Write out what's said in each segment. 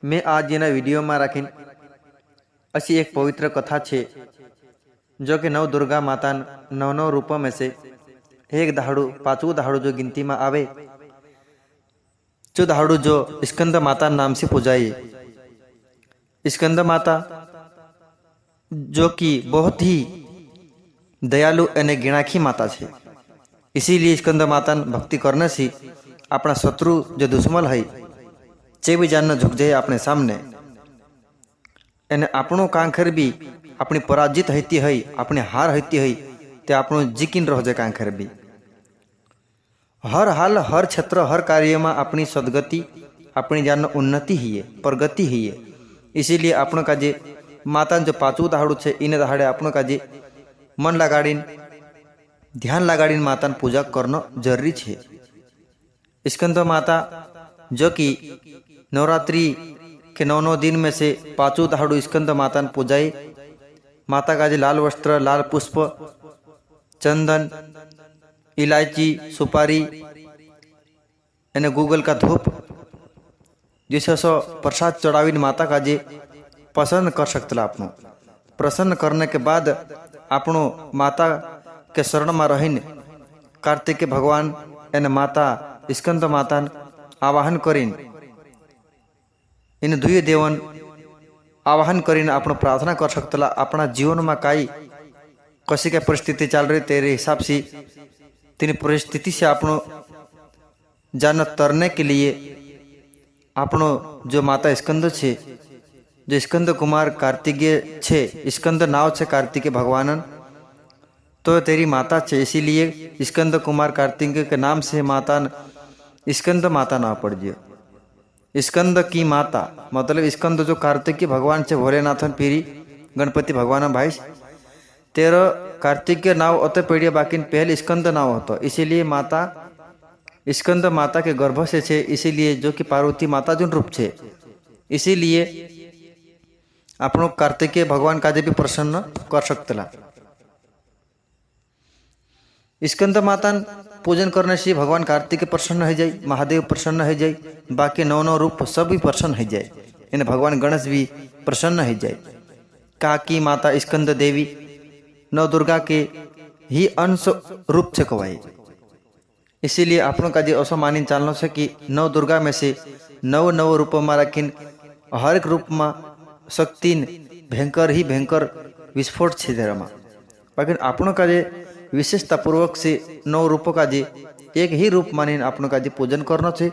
मैं आज एना विडियो में राखी अशी एक पवित्र कथा छे जो कि नव दुर्गा माता नव रूपों में से एक दहाड़ू पांचवू दहाड़ू जो गिनती में आवे जो दहाड़ू जो स्कंद माता नाम से पूजाई। स्कंद माता जो कि बहुत ही दयालु और गिणाखी माता है, इसीलिए स्कंद माता भक्ति करने से अपना शत्रु जो दुश्मन है चे भी जान झुक जाए अपने सामने एने आपणो कांखेर भी अपनी पराजित होती है, अपनी हार होती है ते आपणो जीकीन रह जाए कांखेर भी। हर हाल हर क्षेत्र हर कार्य में अपनी सदगति अपनी जान उन्नति ही है, प्रगति ही है। इसीलिए आपणो काजे माता जो पांचवू दहाड़ू है इन दहाड़े आपणो काजे मन लगाड़ीन ध्यान लगाड़ीन माता पूजा करना जरूरी है। स्कंद माता जो कि नवरात्रि के 9 दिन में से पांचवू दहाड़ू स्कंद माता पूजाई। माता का लाल वस्त्र लाल पुष्प चंदन इलायची सुपारी एने गूगल का धूप जिसे सो प्रसाद चढ़ावी माता का जे पसंद कर सकता। आपनो प्रसन्न करने के बाद आपनो माता के शरण में रहीन कार्तिक भगवान एने माता स्कंद माता आवाहन करीन इन दुई देवन आवाहन करीन आपनो प्रार्थना कर सकता। अपना जीवन में काई कसी क्या परिस्थिति चल रही तेरे हिसाब से तीन परिस्थिति से आपनो जान तरने के लिए आपनो जो माता स्कंद छे जो स्कंद कुमार कार्तिकेय छे स्कंद नाव छे कार्तिकेय भगवान तो तेरी माता छे, इसीलिए स्कंद कुमार कार्तिकेय के नाम से माता स्कंद माता नाम पड़ गया। स्कंद की माता मतलब स्कंद जो कार्तिकेय भगवान से भोलेनाथन पीरी गणपति भगवान भाई तेरो कार्तिकेय नाव अत पीड़िया बाकी पहले स्कंद नाव होता, इसीलिए माता स्कंद माता के गर्भ से छे, इसीलिए जो कि पार्वती माता जो रूप छे, इसीलिए आपनो कार्तिकेय भगवान का भी प्रसन्न कर सकता। स्कंद माता पूजन करने से भगवान कार्तिक प्रसन्न हो जाए, महादेव प्रसन्न हो जाए, बाकी 9 रूप सब भी प्रसन्न हो जाए, इन भगवान गणेश भी प्रसन्न हो जाए। काकी माता स्कंद देवी नव दुर्गा के ही अंश रूप से कहवाई। इसीलिए आपनों का जो ऐसा मानी चालना है कि नव दुर्गा में से नव रूप में रखीन हर एक रूप में शक्ति भयंकर ही भयंकर विस्फोट छे धर्म। बाकी आपनों का जे विशेषता पूर्वक से 9 रूपों का जे एक ही रूप मानी आपनों का जे पूजन करना छे,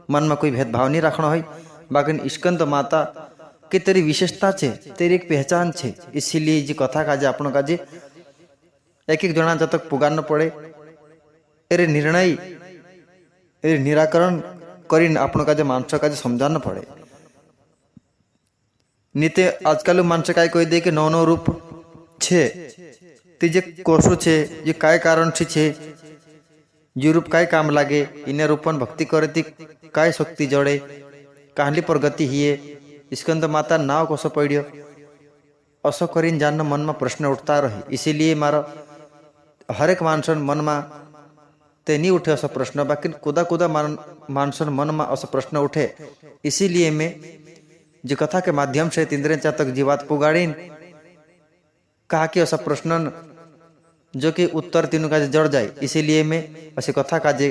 मन में कोई भेदभाव नहीं रखना है। बाकी स्कंद माता की तेरी विशेषता छे, तेरी एक पहचान छे, इसीलिए जी कथा का जे आपनों का जे एक जना जब तक पुगारना पड़े एरे निर्णय एरे निराकरण करीन आपनों का जे मानस का जे समझाना पड़े। नीते आजकल मानस काय कोई दे के 9 रूप छे ते जे कोसो छे जे काय कारण से छे जे रूप काय काम लागे इन रूपन भक्ति करे ती काय शक्ति जड़े काहली प्रगति हिए स्कंद माता नाव कसो पड़ियो असो करीन जान मन में प्रश्न उठता रही। इसीलिए मारो हरेक मानसन मन में ते नहीं उठे असो प्रश्न, बाकी कुदा कुदा मानसन मन में असो प्रश्न उठे। इसीलिए मैं जो कथा के माध्यम से तीन तक जीवात पुगाड़ीन कहा कि ऐसा प्रश्न जो कि उत्तर तीनों का जड़ जाए, इसीलिए मैं ऐसी कथा का जे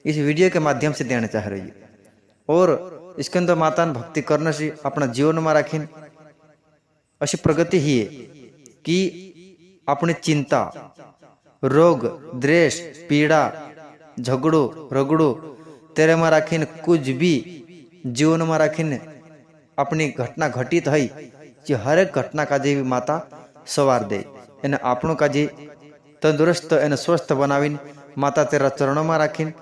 इस वीडियो के माध्यम से देना चाह रही हूँ। और स्कंद माता भक्ति करने से अपना जीवन में रखीन ऐसी प्रगति ही है कि अपनी चिंता रोग द्वेष पीड़ा झगड़ो रगड़ो तेरे में रखीन कुछ भी जीवन में रखीन अपनी घटना घटित है जो हर एक घटना का जे माता सवार दे एने आपणों का जे तंदुरुस्त एने स्वस्थ बनावीन माता तेरा चरणों में राखीन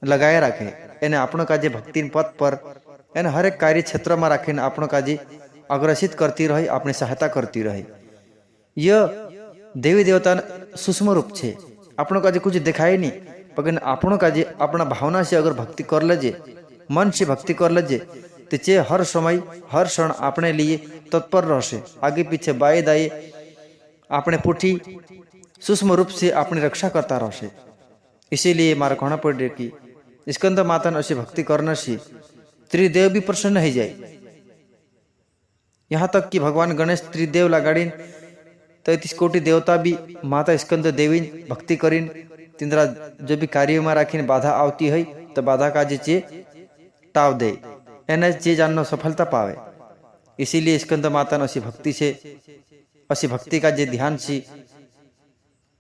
लगाए रखे एने आपणों का जे भक्ति पथ पर एने हर एक कार्य क्षेत्र में राखीन आपणों का जे अग्रसित करती रही, अपनी सहायता करती रही। यह देवी देवता सूक्ष्म रूप छे, आपणों का जे कुछ दिखाई नहीं, लेकिन आपणों का जे अपना भावना से अगर भक्ति कर लजे मन से भक्ति कर लजे तो चे हर समय हर क्षण अपने लिए तत्पर रहसे, आगे पीछे बाएं दाएं अपने पुठी सूक्ष्म रूप से अपनी रक्षा करता रहसे। इसीलिए मारा कहना पड़े कि स्कंद माता अशी भक्ति करने से त्रिदेव भी प्रसन्न हो जाए। यहाँ तक कि भगवान गणेश त्रिदेव लगाड़ीन 33 कोटि देवता भी माता स्कंद देवी भक्ति करीन तिंद्रा जो भी कार्य में राखीने बाधा आवती है तो बाधा का जे टाव दे एने जे जाननो सफलता पावे। इसीलिए स्कंद माता असी भक्ति से असी भक्ति का जे ध्यान से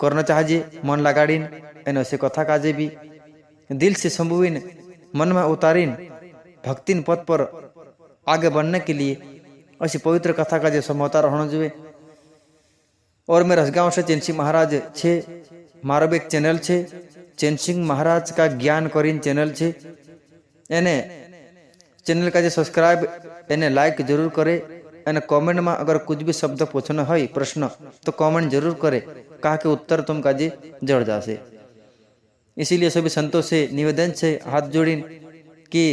करना चाहिए मन लगाड़ीन एन असे कथा काजे भी दिल से संभुवीन मन में उतारीन भक्तिन पथ पर आगे बढ़ने के लिए ऐसी पवित्र कथा का जो समझौता रहना चाहिए। और मैं रसगांव से चैन सिंह महाराज छे मारो एक चैनल छे चैन सिंह महाराज का ज्ञान करीन चैनल छे एने चैनल का जो सब्सक्राइब एने लाइक जरूर करे एने कमेंट में अगर कुछ भी शब्द पूछना है प्रश्न तो कमेंट जरूर करे कहा के उत्तर तुम का जी जड़ जासे। इसीलिए सभी संतों से निवेदन से हाथ जोड़ीन कि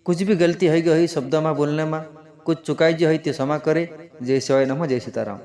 कुछ भी गलती है शब्द में बोलने में कुछ चुकाई जो है क्षमा करे। जय शिवाय नमः जय सीताराम।